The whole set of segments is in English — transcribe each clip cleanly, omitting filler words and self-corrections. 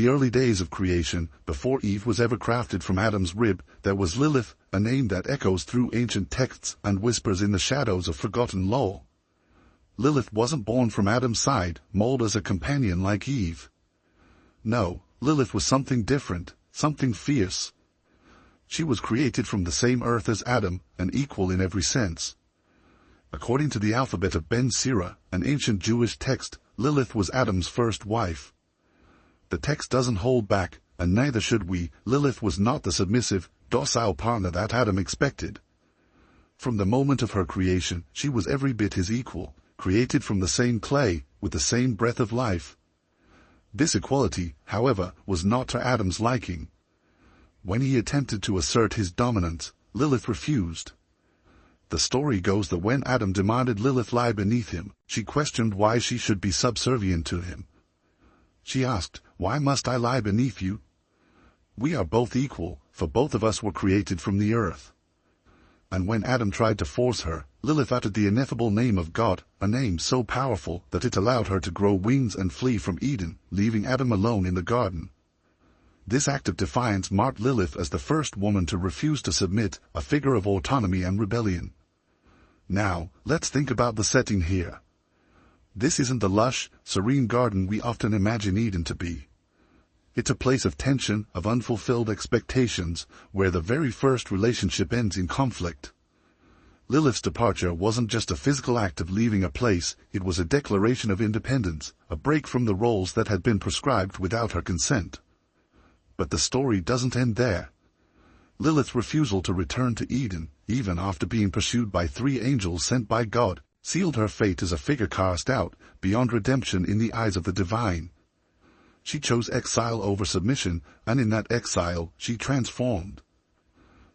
the early days of creation, before Eve was ever crafted from Adam's rib, there was Lilith, a name that echoes through ancient texts and whispers in the shadows of forgotten lore. Lilith wasn't born from Adam's side, molded as a companion like Eve. No, Lilith was something different, something fierce. She was created from the same earth as Adam, and equal in every sense. According to the alphabet of Ben Sira, an ancient Jewish text, Lilith was Adam's first wife. The text doesn't hold back, and neither should we. Lilith was not the submissive, docile partner that Adam expected. From the moment of her creation, she was every bit his equal, created from the same clay, with the same breath of life. This equality, however, was not to Adam's liking. When he attempted to assert his dominance, Lilith refused. The story goes that when Adam demanded Lilith lie beneath him, she questioned why she should be subservient to him. She asked, "Why must I lie beneath you? We are both equal, for both of us were created from the earth." And when Adam tried to force her, Lilith uttered the ineffable name of God, a name so powerful that it allowed her to grow wings and flee from Eden, leaving Adam alone in the garden. This act of defiance marked Lilith as the first woman to refuse to submit, a figure of autonomy and rebellion. Now, let's think about the setting here. This isn't the lush, serene garden we often imagine Eden to be. It's a place of tension, of unfulfilled expectations, where the very first relationship ends in conflict. Lilith's departure wasn't just a physical act of leaving a place, it was a declaration of independence, a break from the roles that had been prescribed without her consent. But the story doesn't end there. Lilith's refusal to return to Eden, even after being pursued by 3 angels sent by God, sealed her fate as a figure cast out, beyond redemption in the eyes of the divine. She chose exile over submission, and in that exile, she transformed.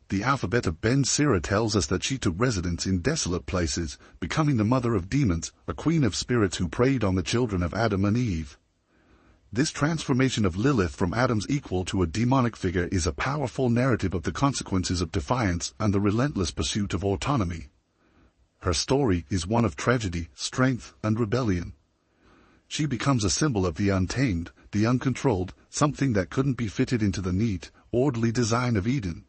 The alphabet of Ben Sira tells us that she took residence in desolate places, becoming the mother of demons, a queen of spirits who preyed on the children of Adam and Eve. This transformation of Lilith from Adam's equal to a demonic figure is a powerful narrative of the consequences of defiance and the relentless pursuit of autonomy. Her story is one of tragedy, strength, and rebellion. She becomes a symbol of the untamed, the uncontrolled, something that couldn't be fitted into the neat, orderly design of Eden.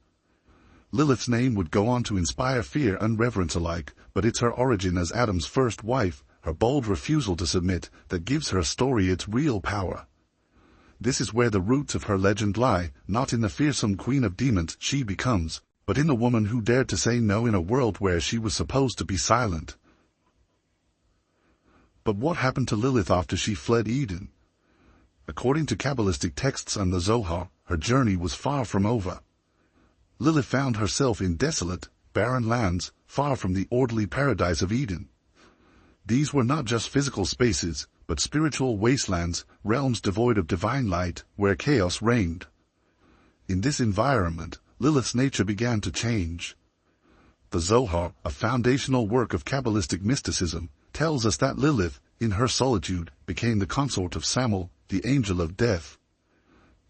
Lilith's name would go on to inspire fear and reverence alike, but it's her origin as Adam's first wife, her bold refusal to submit, that gives her story its real power. This is where the roots of her legend lie, not in the fearsome queen of demons she becomes, but in the woman who dared to say no in a world where she was supposed to be silent. But what happened to Lilith after she fled Eden? According to Kabbalistic texts and the Zohar, her journey was far from over. Lilith found herself in desolate, barren lands, far from the orderly paradise of Eden. These were not just physical spaces, but spiritual wastelands, realms devoid of divine light, where chaos reigned. In this environment, Lilith's nature began to change. The Zohar, a foundational work of Kabbalistic mysticism, tells us that Lilith, in her solitude, became the consort of Samel, the angel of death.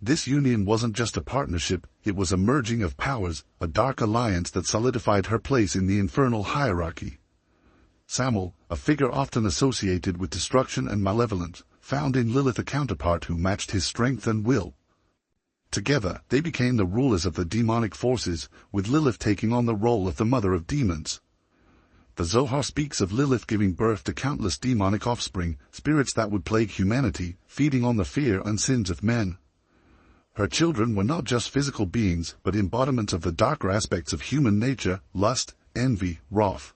This union wasn't just a partnership, it was a merging of powers, a dark alliance that solidified her place in the infernal hierarchy. Samel, a figure often associated with destruction and malevolence, found in Lilith a counterpart who matched his strength and will. Together, they became the rulers of the demonic forces, with Lilith taking on the role of the mother of demons. The Zohar speaks of Lilith giving birth to countless demonic offspring, spirits that would plague humanity, feeding on the fear and sins of men. Her children were not just physical beings, but embodiments of the darker aspects of human nature, lust, envy, wrath.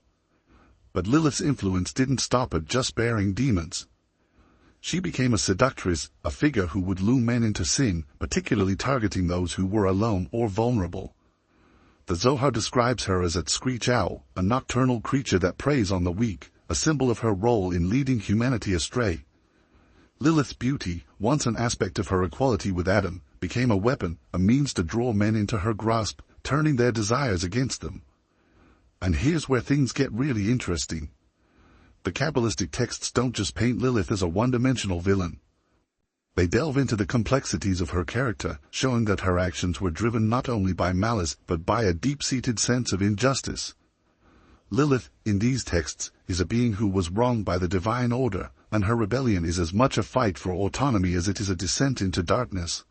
But Lilith's influence didn't stop at just bearing demons. She became a seductress, a figure who would lure men into sin, particularly targeting those who were alone or vulnerable. The Zohar describes her as a screech owl, a nocturnal creature that preys on the weak, a symbol of her role in leading humanity astray. Lilith's beauty, once an aspect of her equality with Adam, became a weapon, a means to draw men into her grasp, turning their desires against them. And here's where things get really interesting. The Kabbalistic texts don't just paint Lilith as a one-dimensional villain. They delve into the complexities of her character, showing that her actions were driven not only by malice but by a deep-seated sense of injustice. Lilith, in these texts, is a being who was wronged by the divine order, and her rebellion is as much a fight for autonomy as it is a descent into darkness.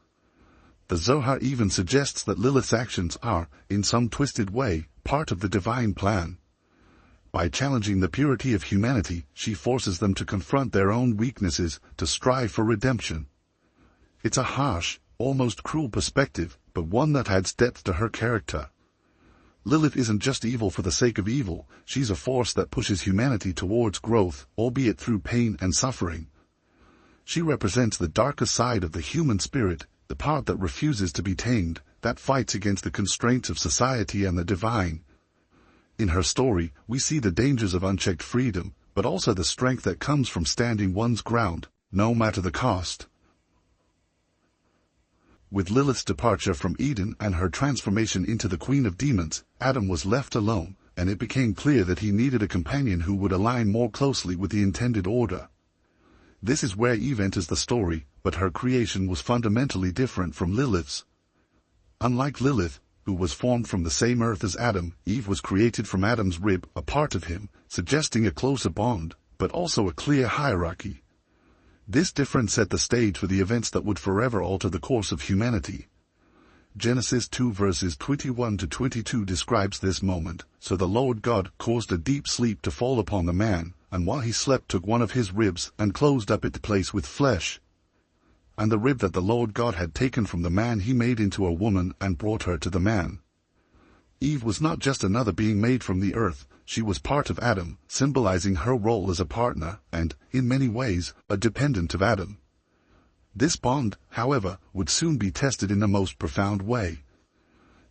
The Zohar even suggests that Lilith's actions are, in some twisted way, part of the divine plan. By challenging the purity of humanity, she forces them to confront their own weaknesses, to strive for redemption. It's a harsh, almost cruel perspective, but one that adds depth to her character. Lilith isn't just evil for the sake of evil, she's a force that pushes humanity towards growth, albeit through pain and suffering. She represents the darker side of the human spirit, the part that refuses to be tamed, that fights against the constraints of society and the divine. In her story, we see the dangers of unchecked freedom, but also the strength that comes from standing one's ground, no matter the cost. With Lilith's departure from Eden and her transformation into the Queen of Demons, Adam was left alone, and it became clear that he needed a companion who would align more closely with the intended order. This is where Eve enters the story, but her creation was fundamentally different from Lilith's. Unlike Lilith, who was formed from the same earth as Adam, Eve was created from Adam's rib, a part of him, suggesting a closer bond, but also a clear hierarchy. This difference set the stage for the events that would forever alter the course of humanity. Genesis 2 verses 21 to 22 describes this moment. So the Lord God caused a deep sleep to fall upon the man, and while he slept took one of his ribs and closed up its place with flesh. And the rib that the Lord God had taken from the man he made into a woman and brought her to the man. Eve was not just another being made from the earth, she was part of Adam, symbolizing her role as a partner and, in many ways, a dependent of Adam. This bond, however, would soon be tested in the most profound way.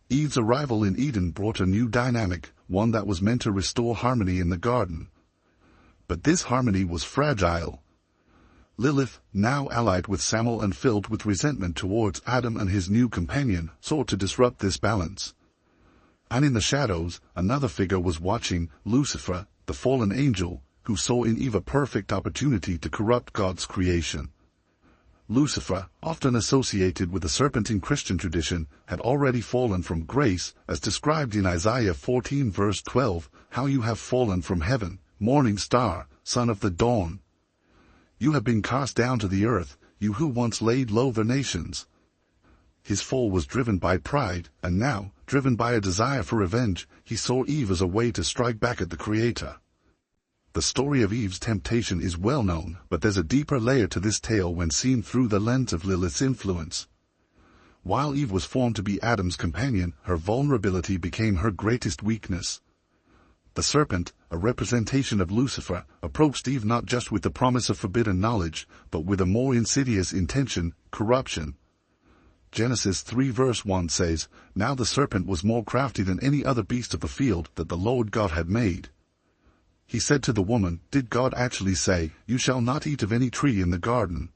Eve's arrival in Eden brought a new dynamic, one that was meant to restore harmony in the garden. But this harmony was fragile. Lilith, now allied with Samael and filled with resentment towards Adam and his new companion, sought to disrupt this balance. And in the shadows, another figure was watching, Lucifer, the fallen angel, who saw in Eve a perfect opportunity to corrupt God's creation. Lucifer, often associated with the serpent in Christian tradition, had already fallen from grace, as described in Isaiah 14 verse 12, "How you have fallen from heaven, morning star, son of the dawn. You have been cast down to the earth, you who once laid low the nations." His fall was driven by pride, and now, driven by a desire for revenge, he saw Eve as a way to strike back at the Creator. The story of Eve's temptation is well known, but there's a deeper layer to this tale when seen through the lens of Lilith's influence. While Eve was formed to be Adam's companion, her vulnerability became her greatest weakness. The serpent, a representation of Lucifer, approached Eve not just with the promise of forbidden knowledge, but with a more insidious intention, corruption. Genesis 3 verse 1 says, "Now the serpent was more crafty than any other beast of the field that the Lord God had made. He said to the woman, 'Did God actually say, you shall not eat of any tree in the garden?'"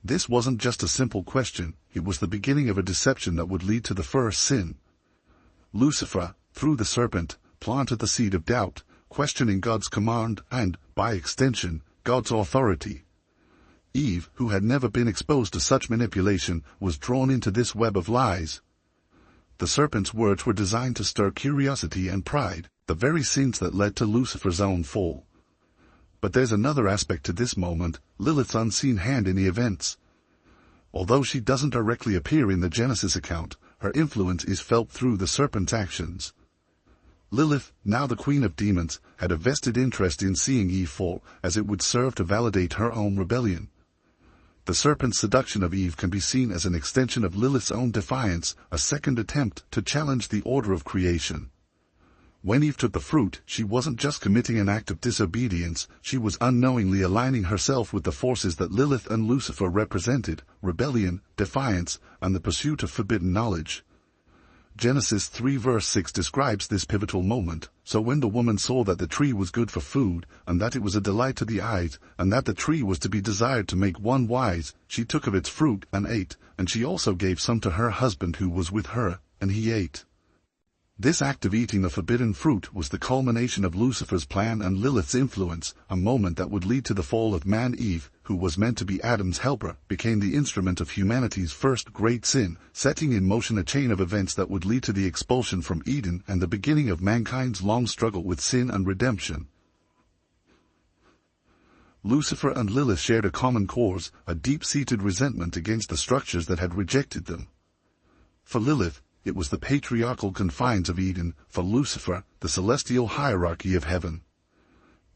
This wasn't just a simple question, it was the beginning of a deception that would lead to the first sin. Lucifer, through the serpent, planted the seed of doubt, questioning God's command and, by extension, God's authority. Eve, who had never been exposed to such manipulation, was drawn into this web of lies. The serpent's words were designed to stir curiosity and pride, the very sins that led to Lucifer's own fall. But there's another aspect to this moment, Lilith's unseen hand in the events. Although she doesn't directly appear in the Genesis account, her influence is felt through the serpent's actions. Lilith, now the Queen of Demons, had a vested interest in seeing Eve fall, as it would serve to validate her own rebellion. The serpent's seduction of Eve can be seen as an extension of Lilith's own defiance, a second attempt to challenge the order of creation. When Eve took the fruit, she wasn't just committing an act of disobedience, she was unknowingly aligning herself with the forces that Lilith and Lucifer represented, rebellion, defiance, and the pursuit of forbidden knowledge. Genesis 3 verse 6 describes this pivotal moment. "So when the woman saw that the tree was good for food, and that it was a delight to the eyes, and that the tree was to be desired to make one wise, she took of its fruit and ate, and she also gave some to her husband who was with her, and he ate." This act of eating the forbidden fruit was the culmination of Lucifer's plan and Lilith's influence, a moment that would lead to the fall of man. Eve, who was meant to be Adam's helper, became the instrument of humanity's first great sin, setting in motion a chain of events that would lead to the expulsion from Eden and the beginning of mankind's long struggle with sin and redemption. Lucifer and Lilith shared a common cause, a deep-seated resentment against the structures that had rejected them. For Lilith, it was the patriarchal confines of Eden; for Lucifer, the celestial hierarchy of heaven.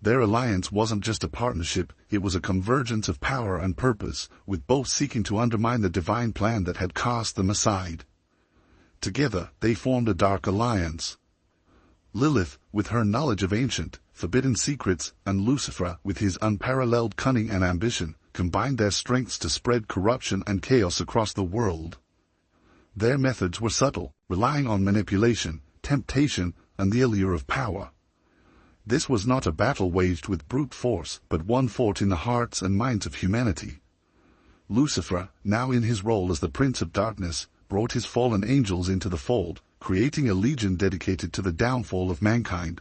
Their alliance wasn't just a partnership, it was a convergence of power and purpose, with both seeking to undermine the divine plan that had cast them aside. Together, they formed a dark alliance. Lilith, with her knowledge of ancient, forbidden secrets, and Lucifer, with his unparalleled cunning and ambition, combined their strengths to spread corruption and chaos across the world. Their methods were subtle, relying on manipulation, temptation, and the allure of power. This was not a battle waged with brute force, but one fought in the hearts and minds of humanity. Lucifer, now in his role as the Prince of Darkness, brought his fallen angels into the fold, creating a legion dedicated to the downfall of mankind.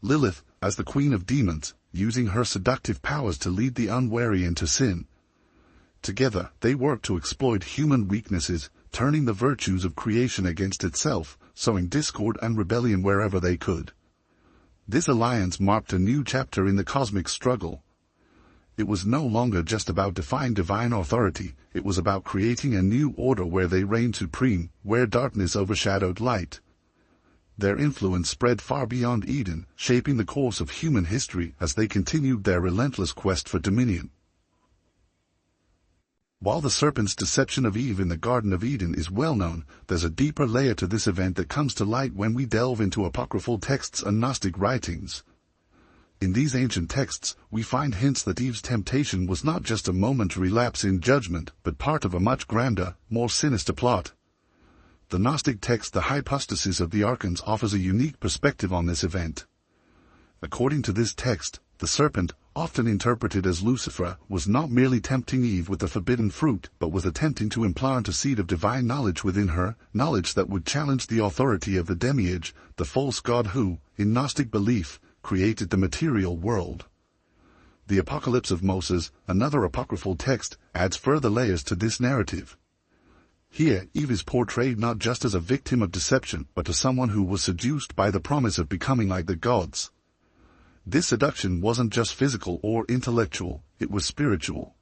Lilith, as the Queen of Demons, using her seductive powers to lead the unwary into sin. Together, they worked to exploit human weaknesses, turning the virtues of creation against itself, sowing discord and rebellion wherever they could. This alliance marked a new chapter in the cosmic struggle. It was no longer just about defying divine authority, it was about creating a new order where they reigned supreme, where darkness overshadowed light. Their influence spread far beyond Eden, shaping the course of human history as they continued their relentless quest for dominion. While the serpent's deception of Eve in the Garden of Eden is well known, there's a deeper layer to this event that comes to light when we delve into apocryphal texts and Gnostic writings. In these ancient texts, we find hints that Eve's temptation was not just a momentary lapse in judgment, but part of a much grander, more sinister plot. The Gnostic text The Hypostasis of the Archons offers a unique perspective on this event. According to this text, the serpent, often interpreted as Lucifer, was not merely tempting Eve with the forbidden fruit, but was attempting to implant a seed of divine knowledge within her, knowledge that would challenge the authority of the demiurge, the false god who, in Gnostic belief, created the material world. The Apocalypse of Moses, another apocryphal text, adds further layers to this narrative. Here, Eve is portrayed not just as a victim of deception, but as someone who was seduced by the promise of becoming like the gods. This seduction wasn't just physical or intellectual, it was spiritual.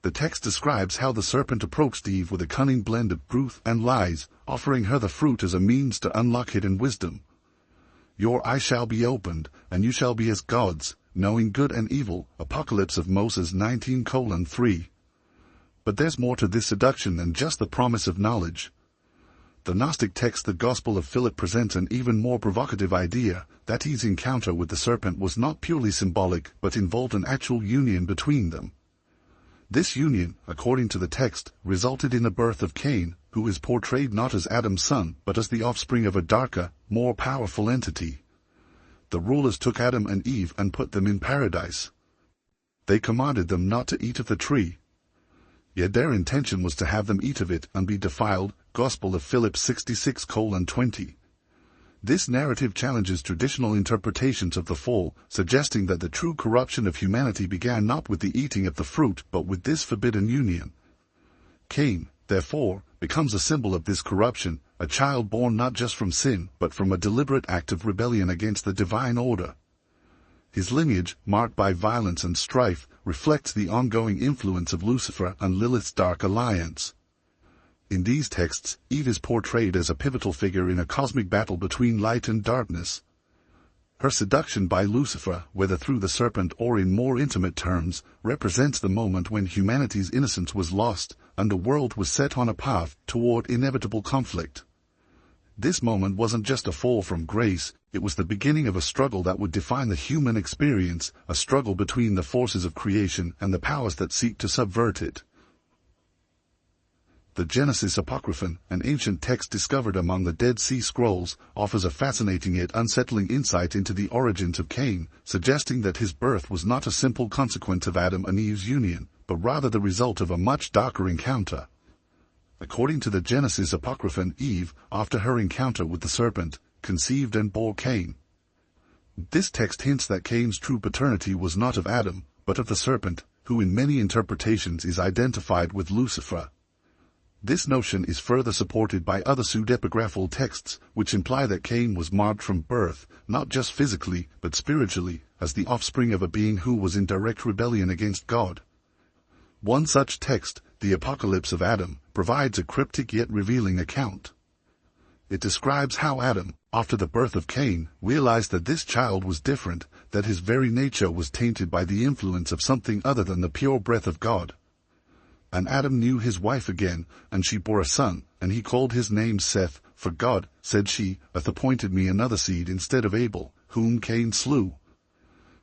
The text describes how the serpent approached Eve with a cunning blend of truth and lies, offering her the fruit as a means to unlock hidden wisdom. Your eyes shall be opened, and you shall be as gods, knowing good and evil. Apocalypse of Moses 19:3. But there's more to this seduction than just the promise of knowledge. The Gnostic text The Gospel of Philip presents an even more provocative idea, that his encounter with the serpent was not purely symbolic, but involved an actual union between them. This union, according to the text, resulted in the birth of Cain, who is portrayed not as Adam's son, but as the offspring of a darker, more powerful entity. The rulers took Adam and Eve and put them in paradise. They commanded them not to eat of the tree. Yet their intention was to have them eat of it and be defiled. Gospel of Philip 66:20. This narrative challenges traditional interpretations of the fall, suggesting that the true corruption of humanity began not with the eating of the fruit, but with this forbidden union. Cain, therefore, becomes a symbol of this corruption, a child born not just from sin, but from a deliberate act of rebellion against the divine order. His lineage, marked by violence and strife, reflects the ongoing influence of Lucifer and Lilith's dark alliance. In these texts, Eve is portrayed as a pivotal figure in a cosmic battle between light and darkness. Her seduction by Lucifer, whether through the serpent or in more intimate terms, represents the moment when humanity's innocence was lost, and the world was set on a path toward inevitable conflict. This moment wasn't just a fall from grace, it was the beginning of a struggle that would define the human experience, a struggle between the forces of creation and the powers that seek to subvert it. The Genesis Apocryphon, an ancient text discovered among the Dead Sea Scrolls, offers a fascinating yet unsettling insight into the origins of Cain, suggesting that his birth was not a simple consequence of Adam and Eve's union, but rather the result of a much darker encounter. According to the Genesis Apocryphon, Eve, after her encounter with the serpent, conceived and bore Cain. This text hints that Cain's true paternity was not of Adam, but of the serpent, who in many interpretations is identified with Lucifer. This notion is further supported by other pseudepigraphal texts, which imply that Cain was marked from birth, not just physically, but spiritually, as the offspring of a being who was in direct rebellion against God. One such text, the Apocalypse of Adam, provides a cryptic yet revealing account. It describes how Adam, after the birth of Cain, realized that this child was different, that his very nature was tainted by the influence of something other than the pure breath of God. And Adam knew his wife again, and she bore a son, and he called his name Seth, for God, said she, hath appointed me another seed instead of Abel, whom Cain slew.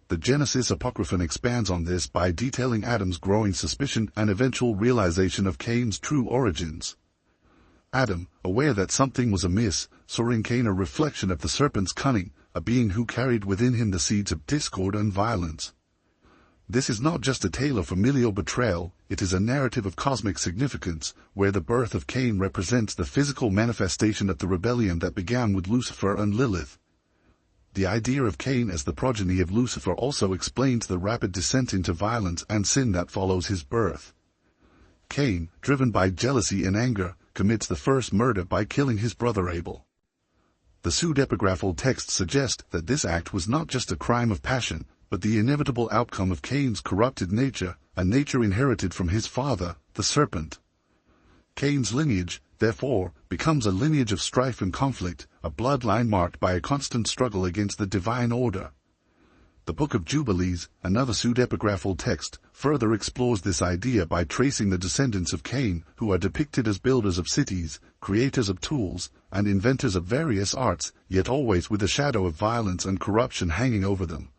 The Genesis Apocryphon expands on this by detailing Adam's growing suspicion and eventual realization of Cain's true origins. Adam, aware that something was amiss, saw in Cain a reflection of the serpent's cunning, a being who carried within him the seeds of discord and violence. This is not just a tale of familial betrayal, it is a narrative of cosmic significance, where the birth of Cain represents the physical manifestation of the rebellion that began with Lucifer and Lilith. The idea of Cain as the progeny of Lucifer also explains the rapid descent into violence and sin that follows his birth. Cain, driven by jealousy and anger, commits the first murder by killing his brother Abel. The pseudepigraphal texts suggest that this act was not just a crime of passion, but the inevitable outcome of Cain's corrupted nature, a nature inherited from his father, the serpent. Cain's lineage, therefore, becomes a lineage of strife and conflict, a bloodline marked by a constant struggle against the divine order. The Book of Jubilees, another pseudepigraphal text, further explores this idea by tracing the descendants of Cain, who are depicted as builders of cities, creators of tools, and inventors of various arts, yet always with a shadow of violence and corruption hanging over them.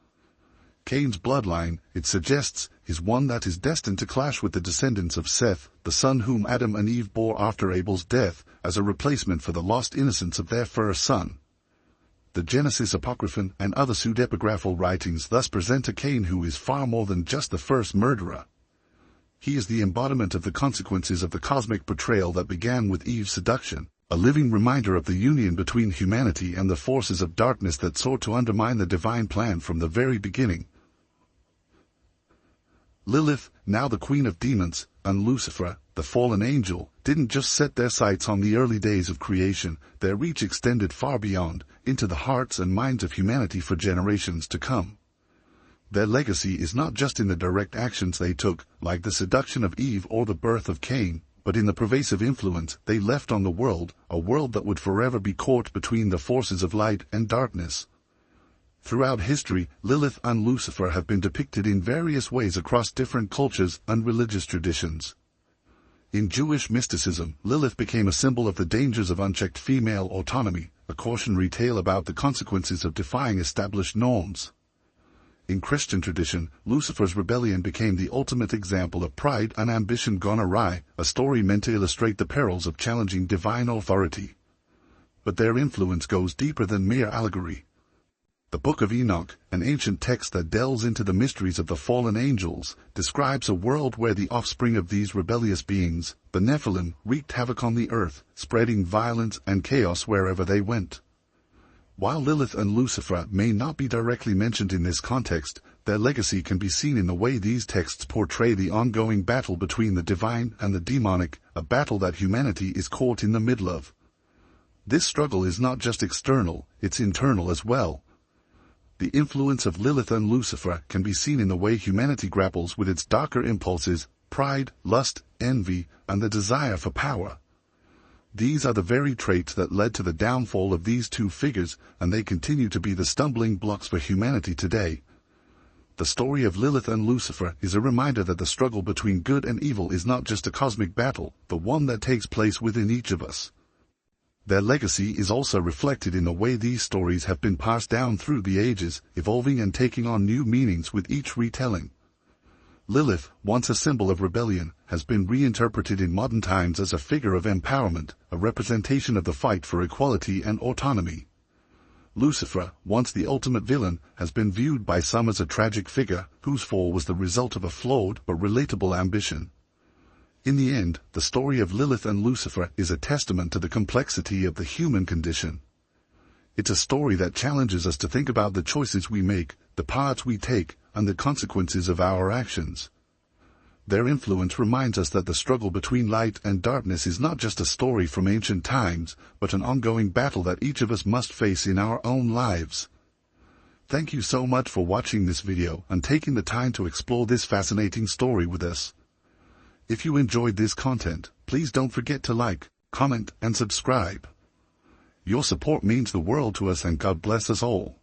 Cain's bloodline, it suggests, is one that is destined to clash with the descendants of Seth, the son whom Adam and Eve bore after Abel's death, as a replacement for the lost innocence of their first son. The Genesis Apocryphon and other pseudepigraphal writings thus present a Cain who is far more than just the first murderer. He is the embodiment of the consequences of the cosmic betrayal that began with Eve's seduction, a living reminder of the union between humanity and the forces of darkness that sought to undermine the divine plan from the very beginning. Lilith, now the queen of demons, and Lucifer, the fallen angel, didn't just set their sights on the early days of creation, their reach extended far beyond, into the hearts and minds of humanity for generations to come. Their legacy is not just in the direct actions they took, like the seduction of Eve or the birth of Cain, but in the pervasive influence they left on the world, a world that would forever be caught between the forces of light and darkness. Throughout history, Lilith and Lucifer have been depicted in various ways across different cultures and religious traditions. In Jewish mysticism, Lilith became a symbol of the dangers of unchecked female autonomy, a cautionary tale about the consequences of defying established norms. In Christian tradition, Lucifer's rebellion became the ultimate example of pride and ambition gone awry, a story meant to illustrate the perils of challenging divine authority. But their influence goes deeper than mere allegory. The Book of Enoch, an ancient text that delves into the mysteries of the fallen angels, describes a world where the offspring of these rebellious beings, the Nephilim, wreaked havoc on the earth, spreading violence and chaos wherever they went. While Lilith and Lucifer may not be directly mentioned in this context, their legacy can be seen in the way these texts portray the ongoing battle between the divine and the demonic, a battle that humanity is caught in the middle of. This struggle is not just external, it's internal as well. The influence of Lilith and Lucifer can be seen in the way humanity grapples with its darker impulses, pride, lust, envy, and the desire for power. These are the very traits that led to the downfall of these two figures, and they continue to be the stumbling blocks for humanity today. The story of Lilith and Lucifer is a reminder that the struggle between good and evil is not just a cosmic battle, but one that takes place within each of us. Their legacy is also reflected in the way these stories have been passed down through the ages, evolving and taking on new meanings with each retelling. Lilith, once a symbol of rebellion, has been reinterpreted in modern times as a figure of empowerment, a representation of the fight for equality and autonomy. Lucifer, once the ultimate villain, has been viewed by some as a tragic figure, whose fall was the result of a flawed but relatable ambition. In the end, the story of Lilith and Lucifer is a testament to the complexity of the human condition. It's a story that challenges us to think about the choices we make, the paths we take, and the consequences of our actions. Their influence reminds us that the struggle between light and darkness is not just a story from ancient times, but an ongoing battle that each of us must face in our own lives. Thank you so much for watching this video and taking the time to explore this fascinating story with us. If you enjoyed this content, please don't forget to like, comment, and subscribe. Your support means the world to us, and God bless us all.